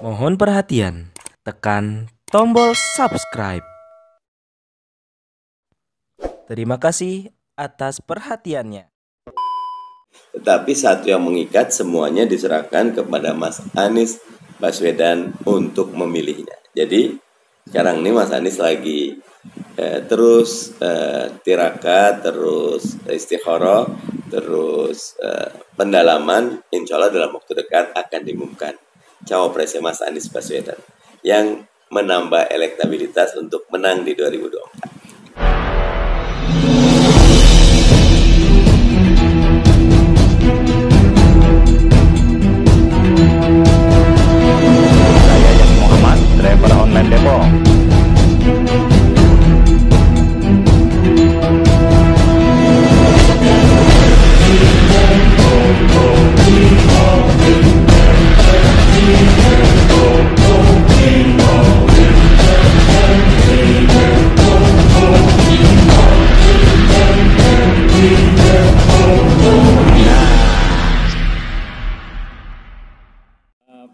Mohon perhatian, tekan tombol subscribe. Terima kasih atas perhatiannya. Tetapi satu yang mengikat, semuanya diserahkan kepada Mas Anies Baswedan untuk memilihnya. Jadi sekarang ini Mas Anies lagi terus tirakat, terus istikharah, terus pendalaman. Insya Allah dalam waktu dekat akan diumumkan cawapresnya Mas Anies Baswedan yang menambah elektabilitas untuk menang di 2024. Saya Yasir Muhammad, driver online Depok.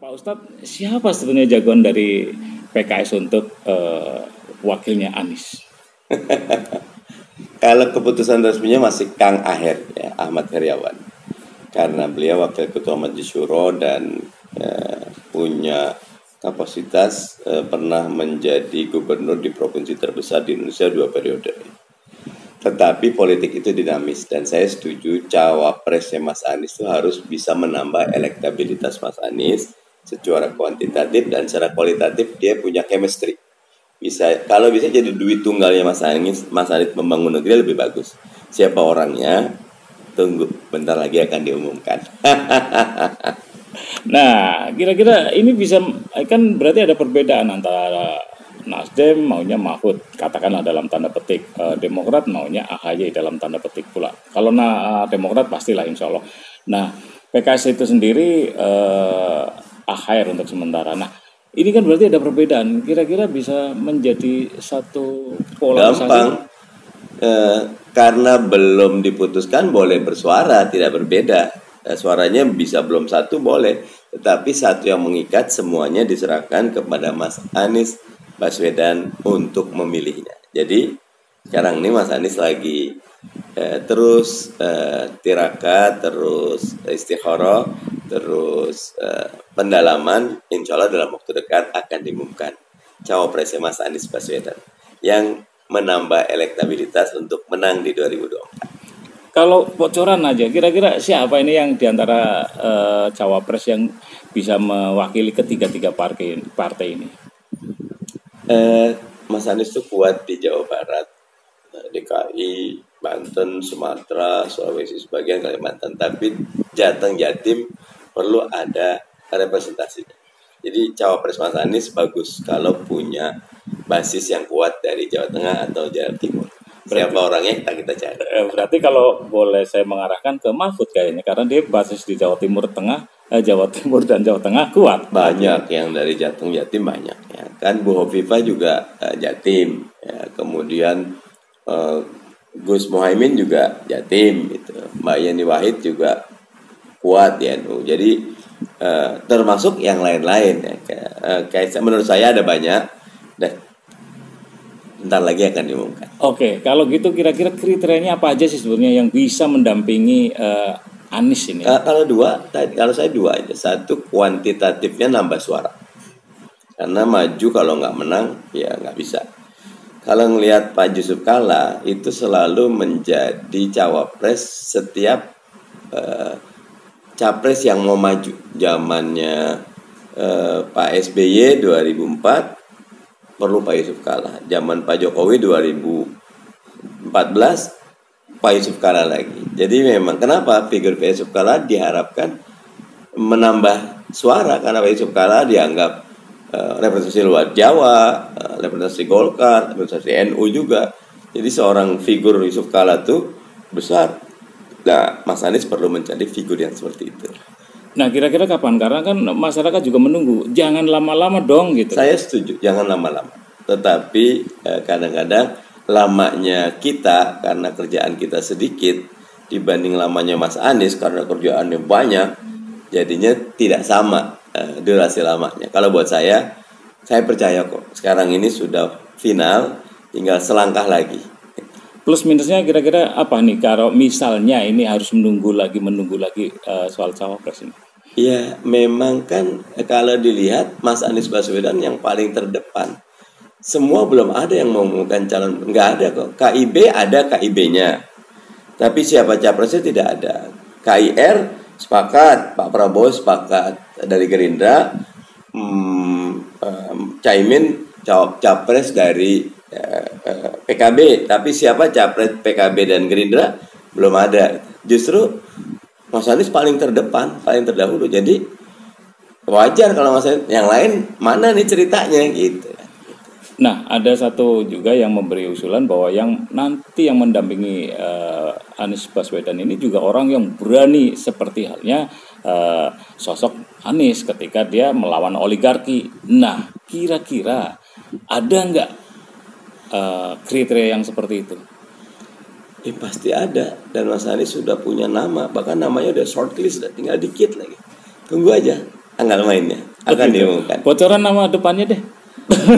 Pak Ustadz, siapa sebenarnya jagoan dari PKS untuk wakilnya Anies? Kalau keputusan resminya masih Kang Aher, ya, Ahmad Heriawan, karena beliau wakil ketua Majelis Syuro dan punya kapasitas pernah menjadi gubernur di provinsi terbesar di Indonesia 2 periode. Tetapi politik itu dinamis dan saya setuju cawapresnya Mas Anies itu harus bisa menambah elektabilitas Mas Anies secara kuantitatif dan secara kualitatif. Dia punya chemistry. Bisa, kalau bisa jadi duit tunggalnya Mas Anies membangun negeri lebih bagus. Siapa orangnya? Tunggu, bentar lagi akan diumumkan. Nah, kira-kira ini bisa, kan berarti ada perbedaan antara Nasdem maunya Mahfud, katakanlah dalam tanda petik, Demokrat maunya AHY dalam tanda petik pula. Kalau Demokrat pastilah insya Allah. Nah, PKS itu sendiri AHR untuk sementara. Nah, ini kan berarti ada perbedaan. Kira-kira bisa menjadi satu polarisasi. Gampang. Karena belum diputuskan boleh bersuara, tidak berbeda. Suaranya bisa belum satu boleh, tetapi satu yang mengikat, semuanya diserahkan kepada Mas Anies Baswedan untuk memilihnya. Jadi sekarang ini Mas Anies lagi terus tirakat, terus istikharah, terus pendalaman. Insya Allah dalam waktu dekat akan diumumkan cawapresnya Mas Anies Baswedan yang menambah elektabilitas untuk menang di 2024. Kalau bocoran aja, kira-kira siapa ini yang diantara cawapres yang bisa mewakili ketiga-tiga partai ini? Mas Anies itu kuat di Jawa Barat, DKI, Banten, Sumatera, Sulawesi sebagian, Kalimantan. Tapi Jateng, Jatim perlu ada representasinya. Jadi cawapres Mas Anies bagus kalau punya basis yang kuat dari Jawa Tengah atau Jawa Timur. Siapa orangnya kita cari. Berarti kalau boleh saya mengarahkan ke Mahfud kayaknya, karena dia basis di Jawa Timur Jawa Timur dan Jawa Tengah kuat. Banyak yang dari Jateng, Jatim banyak ya. Kan Bu Hovifah juga Jatim ya. Kemudian Gus Muhaimin juga Jatim gitu. Mbak Yeni Wahid juga kuat ya. Jadi termasuk yang lain-lain ya. Kayak menurut saya ada banyak dan bentar lagi akan diumumkan. Oke, kalau gitu kira-kira kriterianya apa aja sih sebenarnya yang bisa mendampingi Anies ini? Kalau saya dua aja. Satu, kuantitatifnya nambah suara. Karena maju kalau nggak menang ya nggak bisa. Kalau ngelihat Pak Yusuf Kalla itu selalu menjadi cawapres setiap capres yang mau maju. Zamannya Pak SBY 2004 perlu Pak Yusuf Kalla. Zaman Pak Jokowi 2014 Pak Yusuf Kalla lagi. Jadi memang kenapa figur Pak Yusuf Kalla diharapkan menambah suara, karena Pak Yusuf Kalla dianggap representasi luar Jawa, representasi Golkar, representasi NU juga. Jadi seorang figur Yusuf Kalla itu besar. Nah, Mas Anies perlu mencari figur yang seperti itu. Nah, kira-kira kapan? Karena kan masyarakat juga menunggu. Jangan lama-lama dong gitu. Saya setuju, jangan lama-lama. Tetapi kadang-kadang lamanya kita karena kerjaan kita sedikit dibanding lamanya Mas Anies karena kerjaannya banyak, jadinya tidak sama durasi lamanya. Kalau buat saya percaya kok. Sekarang ini sudah final, tinggal selangkah lagi. Plus minusnya kira-kira apa nih kalau misalnya ini harus menunggu lagi soal cawapres ini? Ya, memang kan kalau dilihat Mas Anies Baswedan yang paling terdepan. Semua belum ada yang mengumumkan calon, nggak ada kok. KIB ada KIB-nya, tapi siapa capresnya tidak ada. KIR sepakat, Pak Prabowo sepakat dari Gerindra, Caimin capres dari PKB, tapi siapa capres PKB dan Gerindra belum ada. Justru Mas Anies paling terdepan, paling terdahulu. Jadi wajar kalau Mas Anies, yang lain mana nih ceritanya gitu. Nah, ada satu juga yang memberi usulan bahwa yang nanti yang mendampingi Anies Baswedan ini juga orang yang berani seperti halnya sosok Anies ketika dia melawan oligarki. Nah, kira-kira ada nggak kriteria yang seperti itu? Pasti ada, dan Mas Anies sudah punya nama, bahkan namanya udah shortlist, tinggal dikit lagi. Tunggu aja tanggal mainnya akan diumumkan. Bocoran nama depannya deh.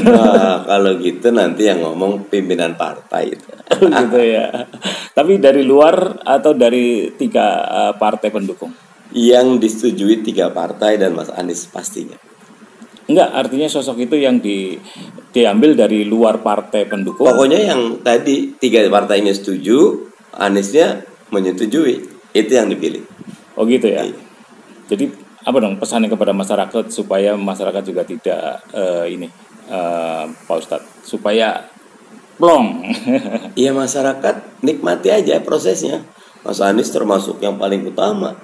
Nah, kalau gitu nanti yang ngomong pimpinan partai itu. Gitu ya. Tapi dari luar atau dari 3 partai pendukung? Yang disetujui 3 partai dan Mas Anies pastinya. Enggak, artinya sosok itu yang diambil dari luar partai pendukung. Pokoknya yang tadi 3 partai ini setuju, Aniesnya menyetujui, itu yang dipilih. Oh gitu ya. Iya. Jadi apa dong pesannya kepada masyarakat supaya masyarakat juga tidak Pak Ustadz, supaya plong. Iya, masyarakat nikmati aja prosesnya. Mas Anies termasuk yang paling utama.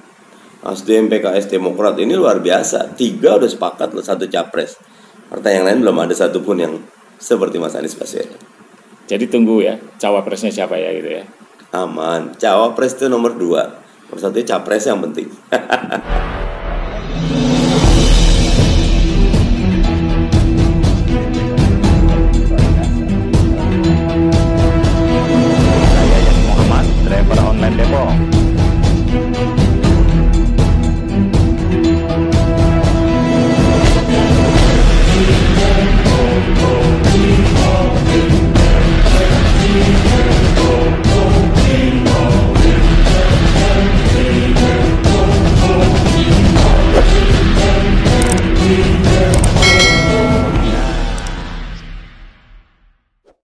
Nasdem, PKS, Demokrat ini luar biasa. 3 udah sepakat loh, 1 capres. Partai yang lain belum ada satupun yang seperti Mas Anies Baswedan. Jadi tunggu ya, cawapresnya siapa ya gitu ya. Aman. Cawapres itu nomor 2. Nomor 1 capres yang penting.